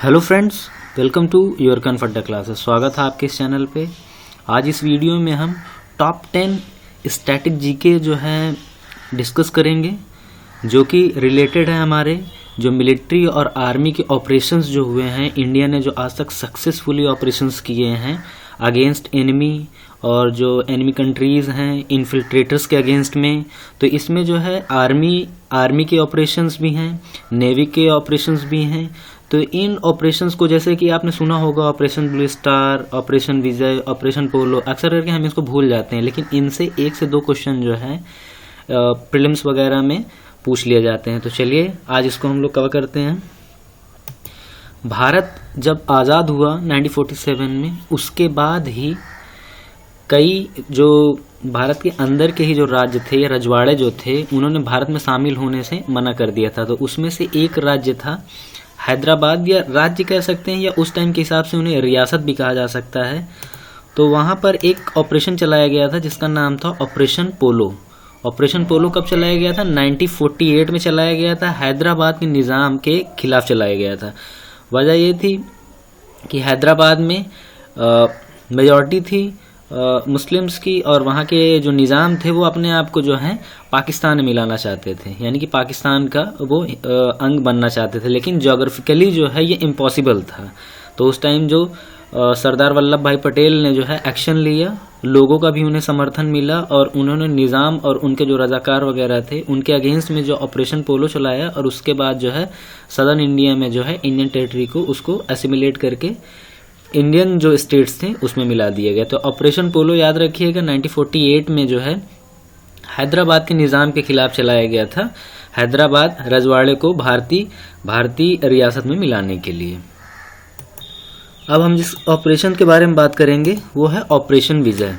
Hello friends, welcome to your comfort classes. स्वागत है आपके इस चैनल पे। आज इस वीडियो में हम टॉप 10 स्टैटिक जीके जो है डिस्कस करेंगे, जो कि रिलेटेड है हमारे जो मिलिट्री और आर्मी के ऑपरेशंस जो हुए हैं। इंडिया ने जो आज तक सक्सेसफुली ऑपरेशंस किए हैं अगेंस्ट एनिमी और जो एनिमी कंट्रीज़ हैं इन्फिल्ट्रेटर्स के अगेंस्ट में, तो इसमें जो है आर्मी के ऑपरेशंस भी हैं, नेवी के ऑपरेशंस भी हैं। तो इन ऑपरेशंस को, जैसे कि आपने सुना होगा, ऑपरेशन ब्लू स्टार, ऑपरेशन विजय, ऑपरेशन पोलो, अक्सर करके हम इसको भूल जाते हैं, लेकिन इनसे 1 से 2 क्वेश्चन जो है प्रीलिम्स वगैरह में पूछ लिए जाते हैं। तो चलिए आज इसको हम लोग कवर करते हैं। भारत जब आज़ाद हुआ 1947 में, उसके बाद ही कई जो भारत के अंदर के ही जो राज्य थे या रजवाड़े जो थे, उन्होंने भारत में शामिल होने से मना कर दिया था। तो उसमें से एक राज्य था हैदराबाद, या राज्य कह सकते हैं, या उस टाइम के हिसाब से उन्हें रियासत भी कहा जा सकता है। तो वहाँ पर एक ऑपरेशन चलाया गया था जिसका नाम था ऑपरेशन पोलो। ऑपरेशन पोलो कब चलाया गया था? 1948 में चलाया गया था। हैदराबाद के निज़ाम के खिलाफ चलाया गया था। वजह ये थी कि हैदराबाद में मेजॉरिटी थी मुस्लिम्स की, और वहाँ के जो निज़ाम थे वो अपने आप को जो है पाकिस्तान में मिलाना चाहते थे, यानी कि पाकिस्तान का वो अंग बनना चाहते थे। लेकिन जोग्राफिकली जो है ये इम्पॉसिबल था। तो उस टाइम जो सरदार वल्लभ भाई पटेल ने जो है एक्शन लिया, लोगों का भी उन्हें समर्थन मिला, और उन्होंने निज़ाम और उनके जो रजाकार वगैरह थे उनके अगेंस्ट में जो ऑपरेशन पोलो चलाया, और उसके बाद जो है सदर्न इंडिया में जो है इंडियन टेरिटरी को उसको एसिमिलेट करके इंडियन जो स्टेट्स थे उसमें मिला दिया गया। तो ऑपरेशन पोलो याद रखिएगा 1948 में जो है हैदराबाद के निज़ाम के खिलाफ चलाया गया था, हैदराबाद रजवाड़े को भारतीय रियासत में मिलाने के लिए। अब हम जिस ऑपरेशन के बारे में बात करेंगे वो है ऑपरेशन विजय।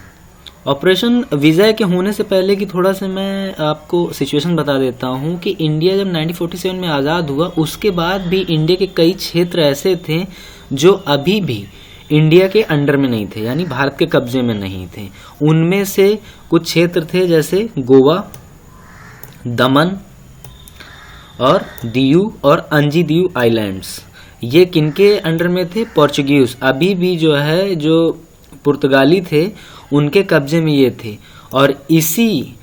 ऑपरेशन विजय के होने से पहले की थोड़ा सा मैं आपको सिचुएशन बता देता हूँ कि इंडिया जब 1947 में आज़ाद हुआ, उसके बाद भी इंडिया के कई क्षेत्र ऐसे थे जो अभी भी इंडिया के अंडर में नहीं थे, यानी भारत के कब्जे में नहीं थे। उनमें से कुछ क्षेत्र थे जैसे गोवा, दमन और दीव और अंजी आइलैंड्स। ये किनके अंडर में थे? पोर्चुगीज। अभी भी जो है जो पुर्तगाली थे उनके कब्जे में ये थे। और इसी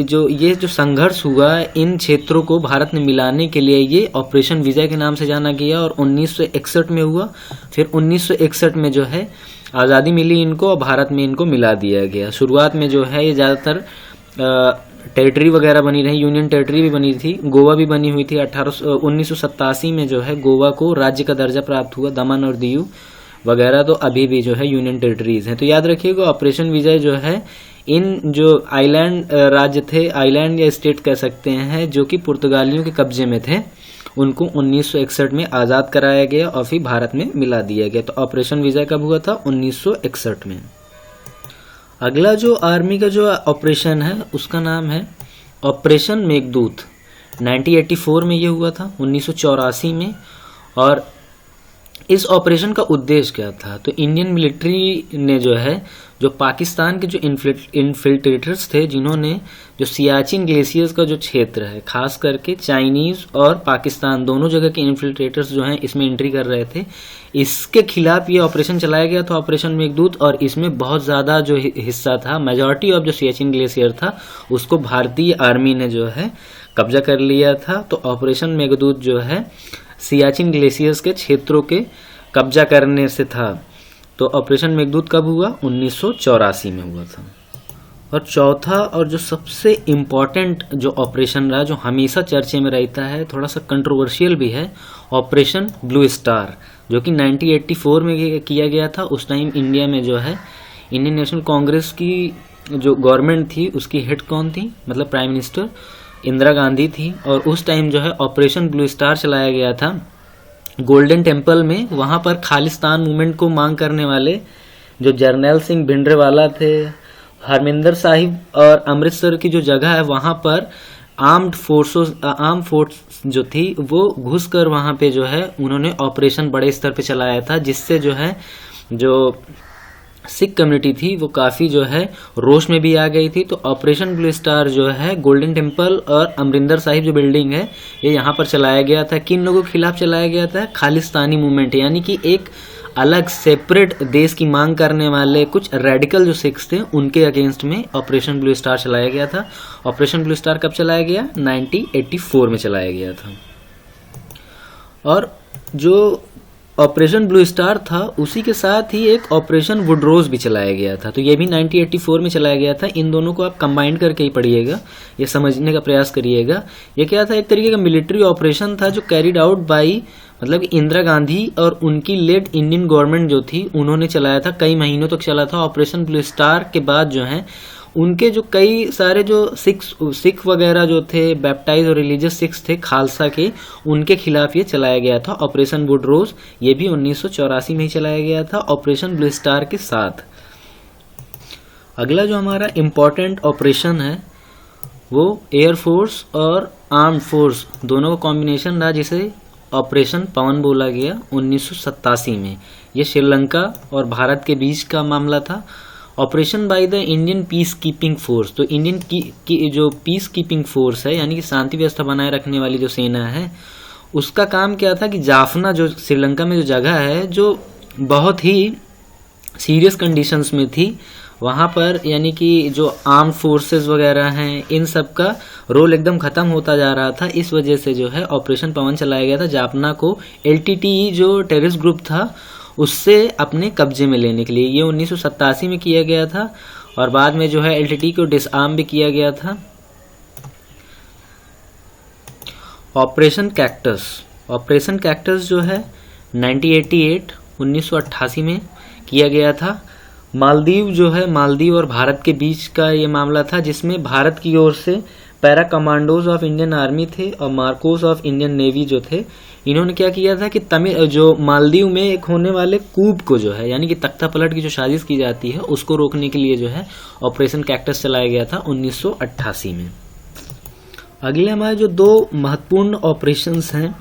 जो संघर्ष हुआ इन क्षेत्रों को भारत में मिलाने के लिए, ये ऑपरेशन विजय के नाम से जाना गया, और 1961 में हुआ। फिर 1961 में जो है आज़ादी मिली इनको, और भारत में इनको मिला दिया गया। शुरुआत में जो है ये ज़्यादातर टेरिटरी वगैरह बनी रही, यूनियन टेरिटरी भी बनी थी, गोवा भी बनी हुई थी। 1987 में जो है गोवा को राज्य का दर्जा प्राप्त हुआ। दमन और दीव वगैरह तो अभी भी जो है यूनियन टेरिटरीज हैं। तो याद रखिएगा ऑपरेशन विजय जो है इन जो आइलैंड राज्य थे, आइलैंड या स्टेट कह सकते हैं, जो कि पुर्तगालियों के कब्जे में थे, उनको 1961 में आज़ाद कराया गया और फिर भारत में मिला दिया गया। तो ऑपरेशन विजय कब हुआ था? 1961 में। अगला जो आर्मी का जो ऑपरेशन है उसका नाम है ऑपरेशन मेघदूत। 1984 में ये हुआ था, 1984 में। और इस ऑपरेशन का उद्देश्य क्या था? तो इंडियन मिलिट्री ने जो है जो पाकिस्तान के जो इन्फिल्ट्रेटर्स थे, जिन्होंने जो सियाचिन ग्लेशियर्स का जो क्षेत्र है, खास करके चाइनीज और पाकिस्तान दोनों जगह के इन्फिल्ट्रेटर्स जो हैं इसमें एंट्री कर रहे थे, इसके खिलाफ ये ऑपरेशन चलाया गया था, ऑपरेशन मेघदूत। और इसमें बहुत ज़्यादा जो हिस्सा था, मेजॉरिटी ऑफ जो सियाचिन ग्लेशियर था, उसको भारतीय आर्मी ने जो है कब्जा कर लिया था। तो ऑपरेशन मेघदूत जो है सियाचिन ग्लेशियर्स के क्षेत्रों के कब्जा करने से था। तो ऑपरेशन मेघदूत कब हुआ? 1984 में हुआ था। और चौथा और जो सबसे इम्पॉर्टेंट जो ऑपरेशन रहा, जो हमेशा चर्चे में रहता है, थोड़ा सा कंट्रोवर्शियल भी है, ऑपरेशन ब्लू स्टार, जो कि 1984 में किया गया था। उस टाइम इंडिया में जो है इंडियन नेशनल कांग्रेस की जो गवर्नमेंट थी उसकी हेड कौन थी? मतलब प्राइम मिनिस्टर इंदिरा गांधी थी। और उस टाइम जो है ऑपरेशन ब्लू स्टार चलाया गया था गोल्डन टेम्पल में। वहाँ पर खालिस्तान मूवमेंट को मांग करने वाले जो जर्नैल सिंह भिंडरवाला थे, हरमिंदर साहिब और अमृतसर की जो जगह है, वहाँ पर आर्म फोर्स जो थी वो घुसकर वहाँ पे जो है उन्होंने ऑपरेशन बड़े स्तर पे चलाया था, जिससे जो है जो सिख कम्युनिटी थी वो काफ़ी जो है रोष में भी आ गई थी। तो ऑपरेशन ब्लू स्टार जो है गोल्डन टेम्पल और अमरिंदर साहिब जो बिल्डिंग है ये यहाँ पर चलाया गया था। किन लोगों के खिलाफ चलाया गया था? खालिस्तानी मूवमेंट, यानी कि एक अलग सेपरेट देश की मांग करने वाले कुछ रेडिकल जो सिख्स थे उनके अगेंस्ट में ऑपरेशन ब्लू स्टार चलाया गया था। ऑपरेशन ब्लू स्टार कब चलाया गया? 1984 में चलाया गया था। और जो ऑपरेशन ब्लू स्टार था उसी के साथ ही एक ऑपरेशन वुडरोज भी चलाया गया था। तो ये भी 1984 में चलाया गया था। इन दोनों को आप कंबाइन करके ही पढ़िएगा, ये समझने का प्रयास करिएगा। ये क्या था? एक तरीके का मिलिट्री ऑपरेशन था जो कैरिड आउट बाई मतलब इंदिरा गांधी और उनकी लेड इंडियन गवर्नमेंट जो थी उन्होंने चलाया था। कई महीनों तक चला था। ऑपरेशन ब्लू स्टार के बाद जो है उनके जो कई सारे जो सिख वगैरह जो थे बैप्टाइज और रिलीजियस सिख्स थे खालसा के, उनके खिलाफ ये चलाया गया था ऑपरेशन वुडरोज। ये भी 1984 में ही चलाया गया था ऑपरेशन ब्लू स्टार के साथ। अगला जो हमारा इम्पोर्टेंट ऑपरेशन है वो एयरफोर्स और आर्म्ड फोर्स दोनों का कॉम्बिनेशन रहा, जिसे ऑपरेशन पवन बोला गया 1987 में। ये श्रीलंका और भारत के बीच का मामला था। Operation by the Indian peace keeping force, तो इंडियन की जो पीस कीपिंग फोर्स है यानी कि शांति व्यवस्था बनाए रखने वाली जो सेना है, उसका काम क्या था कि जाफना जो श्रीलंका में जो जगह है जो बहुत ही सीरियस कंडीशंस में थी, वहाँ पर यानी कि जो आर्म्ड फोर्सेस वगैरह हैं इन सब का रोल एकदम खत्म होता जा रहा था। इस वजह से जो है ऑपरेशन पवन चलाया गया था जाफना को LTTE जो टेररिस्ट ग्रुप था उससे अपने कब्जे में लेने के लिए। ये 1987 में किया गया था और बाद में जो है LTTE को डिसआर्म भी किया गया था। ऑपरेशन कैक्टस, ऑपरेशन कैक्टस जो है 1988 में किया गया था। मालदीव जो है, मालदीव और भारत के बीच का ये मामला था जिसमें भारत की ओर से para commandos of Indian army थे और मार्कोस ऑफ इंडियन नेवी जो थे, इन्होंने क्या किया था कि जो मालदीव में एक होने वाले कूप को जो है यानी कि तख्ता पलट की जो साजिश की जाती है उसको रोकने के लिए जो है ऑपरेशन कैक्टस चलाया गया था 1988 में। अगले हमारे जो दो महत्वपूर्ण ऑपरेशंस हैं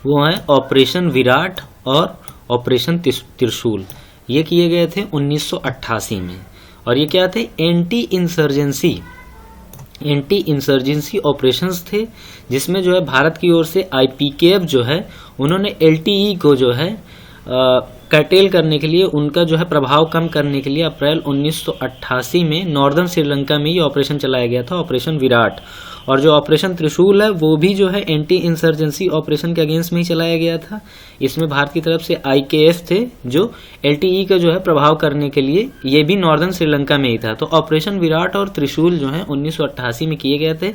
वो हैं ऑपरेशन विराट और ऑपरेशन त्रिशूल। ये किए गए थे 1988 में और ये क्या थे? एंटी इंसर्जेंसी ऑपरेशंस थे, जिसमें जो है भारत की ओर से IPKF जो है उन्होंने LTE को जो है कर्टेल करने के लिए, उनका जो है प्रभाव कम करने के लिए अप्रैल 1988 में नॉर्दर्न श्रीलंका में ये ऑपरेशन चलाया गया था, ऑपरेशन विराट। और जो ऑपरेशन त्रिशूल है वो भी जो है एंटी इंसर्जेंसी ऑपरेशन के अगेंस्ट में ही चलाया गया था। इसमें भारत की तरफ से IKF थे जो LTE का जो है प्रभाव करने के लिए, ये भी नॉर्दर्न श्रीलंका में ही था। तो ऑपरेशन विराट और त्रिशूल जो है 1988 में किए गए थे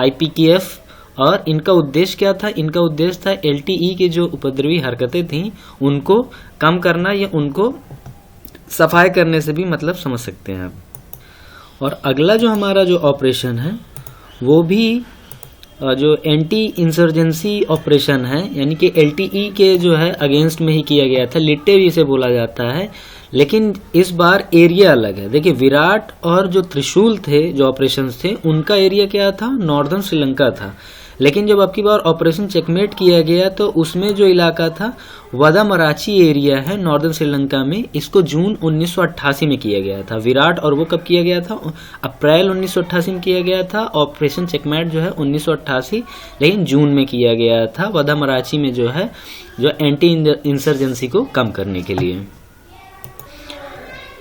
IPKF। और इनका उद्देश्य क्या था? इनका उद्देश्य था LTE के जो उपद्रवी हरकतें थीं उनको कम करना या उनको सफाई करने से भी मतलब समझ सकते हैं आप। और अगला जो हमारा जो ऑपरेशन है वो भी जो एंटी इंसर्जेंसी ऑपरेशन है यानी कि LTE के जो है अगेंस्ट में ही किया गया था। लिट्टे भी इसे बोला जाता है, लेकिन इस बार एरिया अलग है। देखिए विराट और जो त्रिशूल थे जो ऑपरेशंस थे उनका एरिया क्या था? नॉर्दर्न श्रीलंका था। लेकिन जब अब की बार ऑपरेशन चेकमेट किया गया तो उसमें जो इलाका था वदामराची एरिया है नॉर्दर्न श्रीलंका में, इसको जून 1988 में किया गया था। विराट और वो कब किया गया था? अप्रैल 1988 में किया गया था। ऑपरेशन चेकमेट जो है 1988 लेकिन जून में किया गया था वदामराची में जो है जो एंटी इंसर्जेंसी को कम करने के लिए।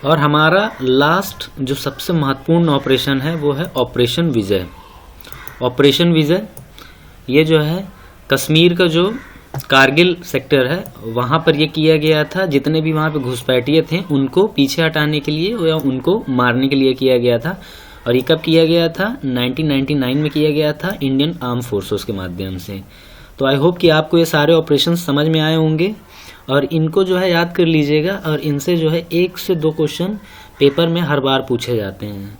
और हमारा लास्ट जो सबसे महत्वपूर्ण ऑपरेशन है वो है ऑपरेशन विजय। ऑपरेशन विजय ये जो है कश्मीर का जो कारगिल सेक्टर है वहाँ पर ये किया गया था। जितने भी वहाँ पे घुसपैठिए थे उनको पीछे हटाने के लिए या उनको मारने के लिए किया गया था। और ये कब किया गया था? 1999 में किया गया था इंडियन आर्म फोर्सेस के माध्यम से। तो आई होप कि आपको ये सारे ऑपरेशन समझ में आए होंगे और इनको जो है याद कर लीजिएगा और इनसे जो है 1 से 2 क्वेश्चन पेपर में हर बार पूछे जाते हैं।